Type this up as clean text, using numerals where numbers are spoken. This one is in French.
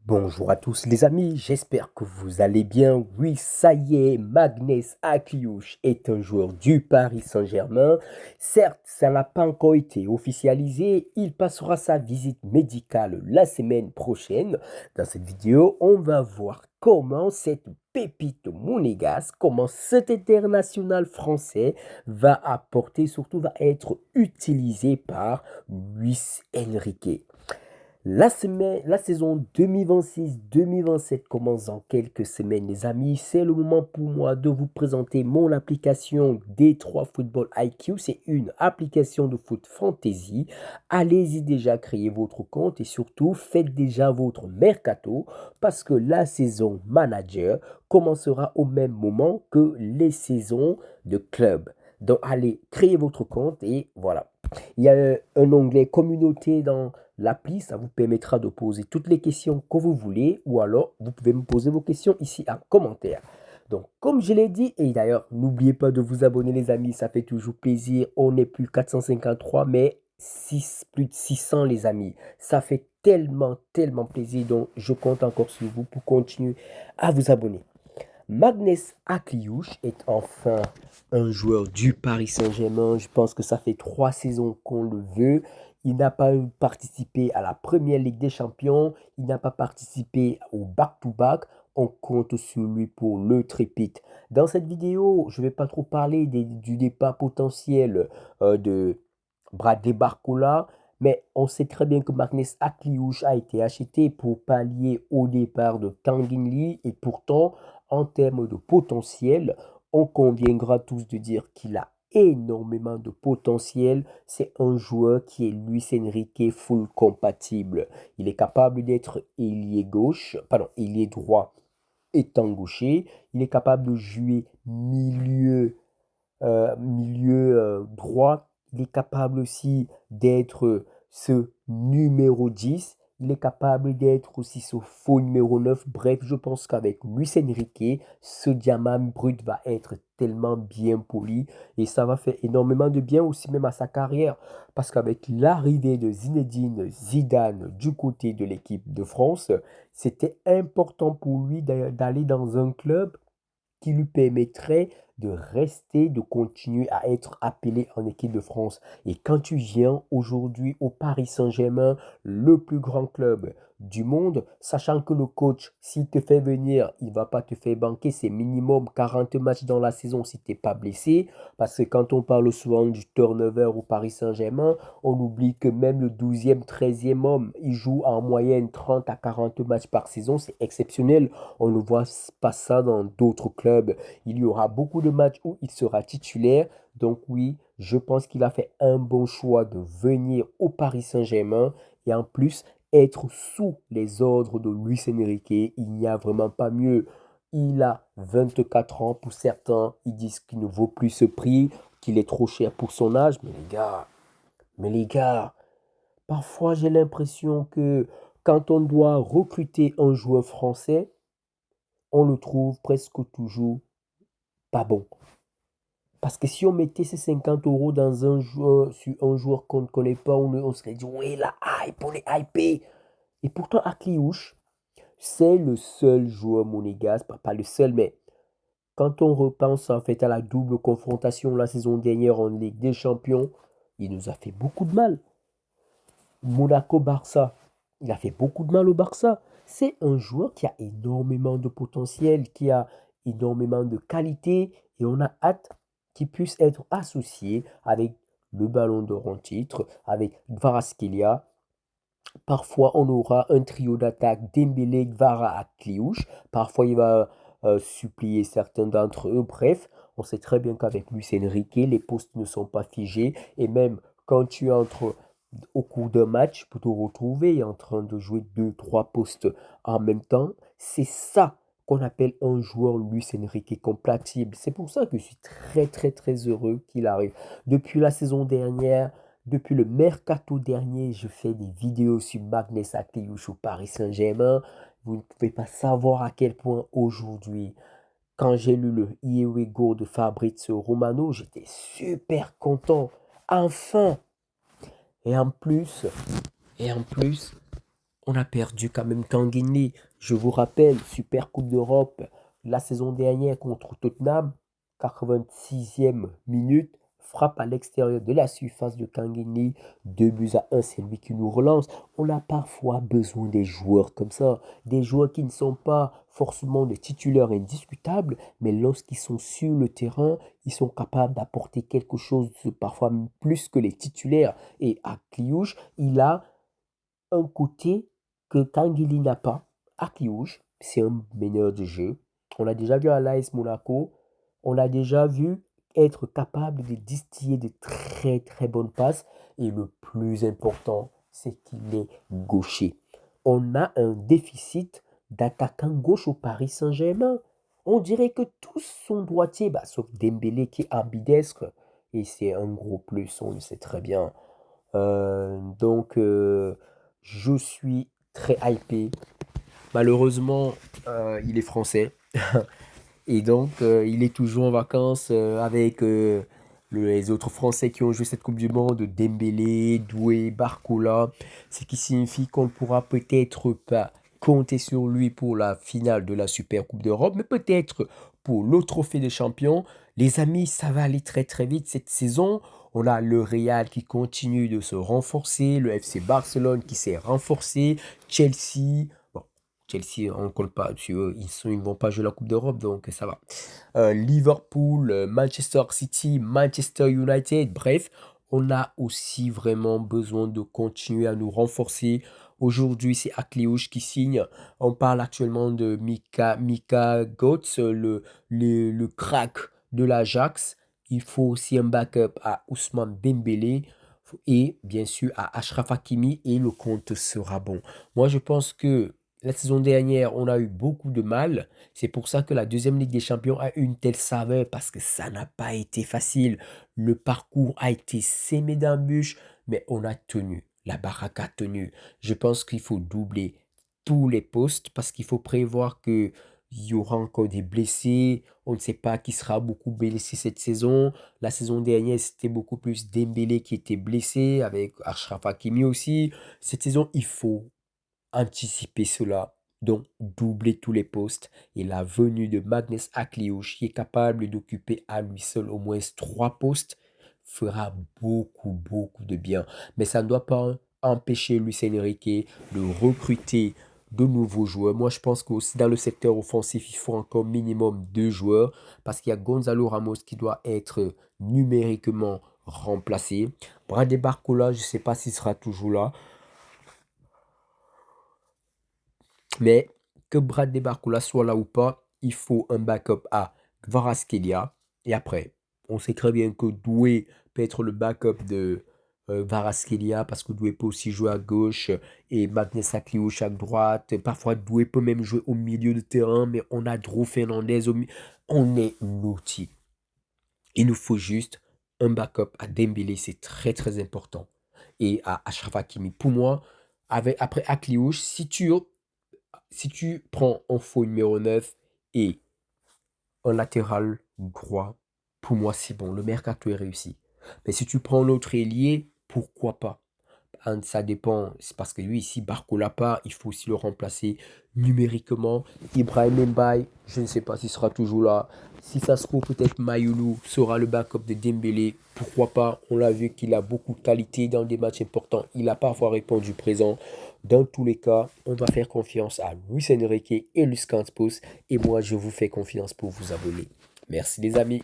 Bonjour à tous les amis, j'espère que vous allez bien. Oui, ça y est, Magnès Akliouche est un joueur du Paris Saint-Germain. Certes, ça n'a pas encore été officialisé, il passera sa visite médicale la semaine prochaine. Dans cette vidéo, on va voir comment cette pépite monégasque, comment cet international français va apporter, surtout va être utilisé par Luis Enrique. La saison 2026-2027 commence dans quelques semaines, les amis. C'est le moment pour moi de vous présenter mon application D3 Football IQ. C'est une application de foot fantasy. Allez-y déjà créer votre compte et surtout faites déjà votre mercato parce que la saison manager commencera au même moment que les saisons de club. Donc allez, créez votre compte et voilà. Il y a un onglet communauté dans l'appli, ça vous permettra de poser toutes les questions que vous voulez ou alors vous pouvez me poser vos questions ici en commentaire. Donc, comme je l'ai dit, et d'ailleurs, n'oubliez pas de vous abonner, les amis, ça fait toujours plaisir. On n'est plus 453, mais plus de 600, les amis. Ça fait tellement, tellement plaisir. Donc, je compte encore sur vous pour continuer à vous abonner. Magnès Akliouche est enfin un joueur du Paris Saint-Germain. Je pense que ça fait 3 saisons qu'on le veut. Il n'a pas participé à la Première Ligue des Champions. Il n'a pas participé au back-to-back. On compte sur lui pour le tripit. Dans cette vidéo, je ne vais pas trop parler du départ potentiel de Bradley Barcola, mais on sait très bien que Magnès Akliouche a été acheté pour pallier au départ de Tanguy Lee et pourtant, en termes de potentiel, on conviendra tous de dire qu'il a énormément de potentiel. C'est un joueur qui est Luis Enrique full compatible. Il est capable d'être ailier gauche, pardon, ailier droit étant gaucher. Il est capable de jouer milieu droit. Il est capable aussi d'être ce numéro 10. Il est capable d'être aussi ce faux numéro 9. Bref, je pense qu'avec Luis Enrique, ce diamant brut va être tellement bien poli et ça va faire énormément de bien aussi même à sa carrière. Parce qu'avec l'arrivée de Zinedine Zidane du côté de l'équipe de France, c'était important pour lui d'aller dans un club qui lui permettrait de rester, de continuer à être appelé en équipe de France. Et quand tu viens aujourd'hui au Paris Saint-Germain, le plus grand club du monde, sachant que le coach, s'il te fait venir, il ne va pas te faire banquer, c'est minimum 40 matchs dans la saison si tu n'es pas blessé. Parce que quand on parle souvent du turnover au Paris Saint-Germain, on oublie que même le 12e, 13e homme, il joue en moyenne 30 à 40 matchs par saison. C'est exceptionnel. On ne voit pas ça dans d'autres clubs. Il y aura beaucoup de matchs où il sera titulaire. Donc oui, je pense qu'il a fait un bon choix de venir au Paris Saint-Germain et en plus être sous les ordres de Luis Enrique. Il n'y a vraiment pas mieux. Il a 24 ans. Pour certains, ils disent qu'il ne vaut plus ce prix, qu'il est trop cher pour son âge. Mais les gars, parfois j'ai l'impression que quand on doit recruter un joueur français, on le trouve presque toujours pas bon. Parce que si on mettait ces 50 euros dans un joueur, sur un joueur qu'on ne connaît pas, on serait dit, oui, la hype, on est hypé. Et pourtant, Akliouche, c'est le seul joueur monégasque, pas le seul, mais quand on repense en fait à la double confrontation la saison dernière en Ligue des Champions, il nous a fait beaucoup de mal. Monaco-Barça, il a fait beaucoup de mal au Barça. C'est un joueur qui a énormément de potentiel, qui a énormément de qualité et on a hâte qu'il puisse être associé avec le Ballon d'Or en titre, avec Kvaratskhelia. Parfois, on aura un trio d'attaque Dembélé, Kvara, Akliouche. Parfois, il va supplier certains d'entre eux. Bref, on sait très bien qu'avec Luis Enrique, les postes ne sont pas figés et même quand tu entres au cours d'un match pour te retrouver en train de jouer deux, trois postes en même temps. C'est ça qu'on appelle un joueur Luis Enrique compatible. C'est pour ça que je suis très très très heureux qu'il arrive. Depuis la saison dernière, depuis le mercato dernier, je fais des vidéos sur Magnès Akliouche au Paris Saint-Germain. Vous ne pouvez pas savoir à quel point aujourd'hui, quand j'ai lu le Here We Go de Fabrizio Romano, j'étais super content. Enfin, et en plus, on a perdu quand même Tanguy. Je vous rappelle, Super Coupe d'Europe, la saison dernière contre Tottenham, 86e minute, frappe à l'extérieur de la surface de Tanguy, 2 buts à 1, c'est lui qui nous relance. On a parfois besoin des joueurs comme ça, des joueurs qui ne sont pas forcément des titulaires indiscutables, mais lorsqu'ils sont sur le terrain, ils sont capables d'apporter quelque chose, parfois plus que les titulaires. Et à Cliouche, il a un côté que Tanguy n'a pas. Akliouche, c'est un meneur de jeu. On l'a déjà vu à l'AS Monaco. On l'a déjà vu être capable de distiller de très très bonnes passes. Et le plus important, c'est qu'il est gaucher. On a un déficit d'attaquants gauche au Paris Saint-Germain. On dirait que tous sont droitiers, bah, sauf Dembélé qui est ambidestre. Et c'est un gros plus, on le sait très bien. Donc, je suis très hypé. Malheureusement, il est français. Et donc, il est toujours en vacances avec les autres Français qui ont joué cette Coupe du Monde, Dembélé, Doué, Barcola. Ce qui signifie qu'on ne pourra peut-être pas compter sur lui pour la finale de la Super Coupe d'Europe, mais peut-être pour le Trophée des Champions. Les amis, ça va aller très très vite cette saison. On a le Real qui continue de se renforcer, le FC Barcelone qui s'est renforcé, Chelsea. Bon, Chelsea, on ne compte pas sur eux, ils vont pas jouer la Coupe d'Europe, donc ça va. Liverpool, Manchester City, Manchester United, bref, on a aussi vraiment besoin de continuer à nous renforcer. Aujourd'hui, c'est Akliouche qui signe. On parle actuellement de Mika Götze, le crack de l'Ajax. Il faut aussi un backup à Ousmane Dembélé et bien sûr à Achraf Hakimi et le compte sera bon. Moi, je pense que la saison dernière, on a eu beaucoup de mal. C'est pour ça que la deuxième Ligue des Champions a eu une telle saveur parce que ça n'a pas été facile. Le parcours a été sémé d'embûches, mais on a tenu. La baraque a tenu. Je pense qu'il faut doubler tous les postes parce qu'il faut prévoir que il y aura encore des blessés. On ne sait pas qui sera beaucoup blessé cette saison. La saison dernière, c'était beaucoup plus Dembélé qui était blessé avec Achraf Hakimi aussi. Cette saison, il faut anticiper cela, donc doubler tous les postes. Et la venue de Magnus Akliouche, qui est capable d'occuper à lui seul au moins 3 postes, fera beaucoup de bien. Mais ça ne doit pas empêcher Luis Enrique de recruter de nouveaux joueurs. Moi, je pense qu'aussi dans le secteur offensif, il faut encore minimum 2 joueurs parce qu'il y a Gonzalo Ramos qui doit être numériquement remplacé. Bradley Barcola, je ne sais pas s'il sera toujours là. Mais que Bradley Barcola soit là ou pas, il faut un backup à Kvaratskhelia. Et après, on sait très bien que Doué peut être le backup de Kvaratskhelia parce que Doué peut aussi jouer à gauche et Magnus Akliouche à droite. Parfois, Doué peut même jouer au milieu de terrain, mais on a Drew Fernandez On est l'outil. Il nous faut juste un backup à Dembélé, c'est très très important. Et à Achraf Hakimi. Pour moi, après Akliouche, si tu prends un faux numéro 9 et un latéral droit, pour moi c'est bon, le mercato est réussi. Mais si tu prends l'autre ailier, pourquoi pas? Ça dépend, c'est parce que lui ici, Barcola part, il faut aussi le remplacer numériquement. Ibrahim Mbaye, je ne sais pas s'il sera toujours là. Si ça se trouve, peut-être Mayoulou sera le backup de Dembélé. Pourquoi pas? On l'a vu qu'il a beaucoup de qualité dans des matchs importants. Il a parfois répondu présent. Dans tous les cas, on va faire confiance à Luis Enrique et Luis Campos. Et moi, je vous fais confiance pour vous abonner. Merci les amis.